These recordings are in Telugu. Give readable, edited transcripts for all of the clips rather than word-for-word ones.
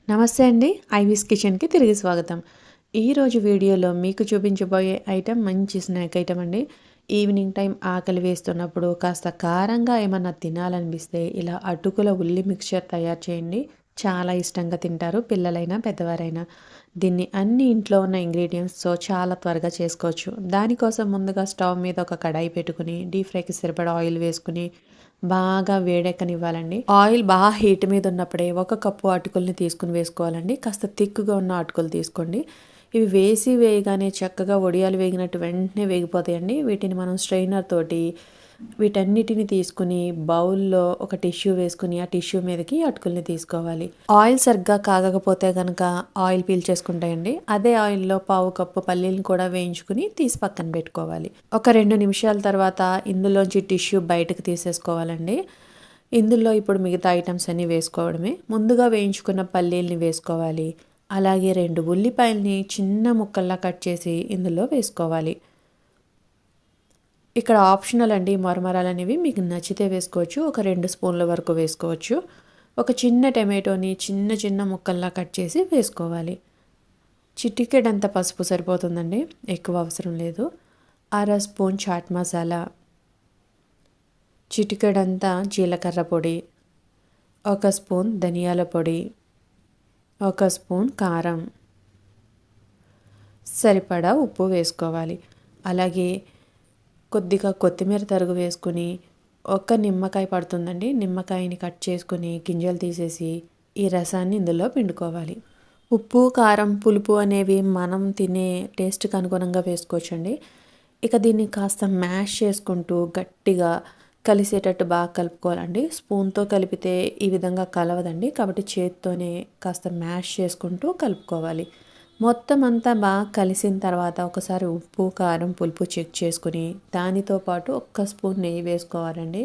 నమస్తే అండి. ఐవీస్ కిచెన్‌కి తిరిగి స్వాగతం. ఈరోజు వీడియోలో మీకు చూపించబోయే ఐటెం మంచి స్నాక్ ఐటెం అండి. ఈవినింగ్ టైం ఆకలి వేస్తున్నప్పుడు కాస్త కారంగా ఏమన్నా తినాలనిపిస్తే ఇలా అటుకుల ఉల్లి మిక్చర్ తయారు చేయండి. చాలా ఇష్టంగా తింటారు పిల్లలైనా, పెద్దవారైనా. దీన్ని అన్ని ఇంట్లో ఉన్న ఇంగ్రీడియెంట్స్‌తో చాలా త్వరగా చేసుకోవచ్చు. దానికోసం ముందుగా స్టవ్ మీద ఒక కడాయి పెట్టుకొని డీప్ ఫ్రైకి సరిపడా ఆయిల్ వేసుకొని బాగా వేడెక్కనివ్వాలండి. ఆయిల్ బాగా హీట్ మీద ఉన్నప్పుడే ఒక కప్పు అటుకుల్ని తీసుకొని వేసుకోవాలండి. కాస్త థిక్‌గా ఉన్న అటుకులు తీసుకోండి. ఇవి వేయగానే చక్కగా వడియాలు వేగినట్టు వెంటనే వేగిపోతాయండి. వీటిని మనం స్ట్రైనర్ తోటి వీటన్నిటిని తీసుకుని బౌల్‌లో ఒక టిష్యూ వేసుకొని ఆ టిష్యూ మీదకి అటుకుల్ని తీసుకోవాలి. ఆయిల్ సరిగ్గా కాగకపోతే గనక ఆయిల్ పీల్చేసుకుంటాయండి. అదే ఆయిల్‌లో పావు కప్పు పల్లీలను కూడా వేయించుకుని తీసి పక్కన పెట్టుకోవాలి. ఒక 2 నిమిషాల తర్వాత ఇందులోంచి టిష్యూ బయటకు తీసేసుకోవాలండి. ఇందులో ఇప్పుడు మిగతా ఐటమ్స్ అన్నీ వేసుకోవడమే. ముందుగా వేయించుకున్న పల్లీల్ని వేసుకోవాలి. అలాగే 2 ఉల్లిపాయల్ని చిన్న ముక్కల్లా కట్ చేసి ఇందులో వేసుకోవాలి. ఇక్కడ ఆప్షనల్ అండి మరమరాలనేవి మీకు నచ్చితే వేసుకోవచ్చు. ఒక 2 స్పూన్ల వరకు వేసుకోవచ్చు. ఒక చిన్న టమాటోని చిన్న చిన్న ముక్కల్లా కట్ చేసి వేసుకోవాలి. చిటికెడంత పసుపు సరిపోతుందండి. ఎక్కువ అవసరం లేదు. అర స్పూన్ చాట్ మసాలా, చిటికెడంతా జీలకర్ర పొడి, ఒక స్పూన్ ధనియాల పొడి, ఒక స్పూన్ కారం, సరిపడా ఉప్పు వేసుకోవాలి. అలాగే కొద్దిగా కొత్తిమీర తరుగు వేసుకుని ఒక నిమ్మకాయ పడుతుందండి. నిమ్మకాయని కట్ చేసుకుని గింజలు తీసేసి ఈ రసాన్ని ఇందులో పిండుకోవాలి. ఉప్పు, కారం, పులుపు అనేవి మనం తినే టేస్ట్‌కి అనుగుణంగా వేసుకోవచ్చండి. ఇక దీన్ని కాస్త మ్యాష్ చేసుకుంటూ గట్టిగా కలిసేటట్టు బాగా కలుపుకోవాలండి. స్పూన్‌తో కలిపితే ఈ విధంగా కలవదండి. కాబట్టి చేత్తోనే కాస్త మ్యాష్ చేసుకుంటూ కలుపుకోవాలి. మొత్తం అంతా బాగా కలిసిన తర్వాత ఒకసారి ఉప్పు, కారం, పులుపు చెక్ చేసుకుని దానితో పాటు ఒక్క స్పూన్ నెయ్యి వేసుకోవాలండి.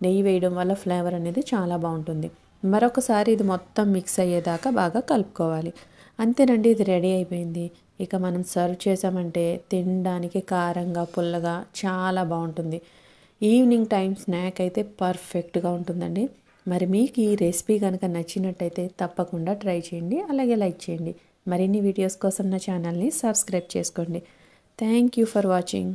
నెయ్యి వేయడం వల్ల ఫ్లేవర్ అనేది చాలా బాగుంటుంది. మరొకసారి ఇది మొత్తం మిక్స్ అయ్యేదాకా బాగా కలుపుకోవాలి. అంతేనండి, ఇది రెడీ అయిపోయింది. ఇక మనం సర్వ్ చేసామంటే తినడానికి కారంగా, పుల్లగా చాలా బాగుంటుంది. ఈవినింగ్ టైం స్నాక్ అయితే పర్ఫెక్ట్గా ఉంటుందండి. మరి మీకు ఈ రెసిపీ కనుక నచ్చినట్టయితే తప్పకుండా ట్రై చేయండి. అలాగే లైక్ చేయండి. మరిన్ని వీడియోస్ కోసం నా ఛానల్ని సబ్స్క్రైబ్ చేసుకోండి. Thank you for watching.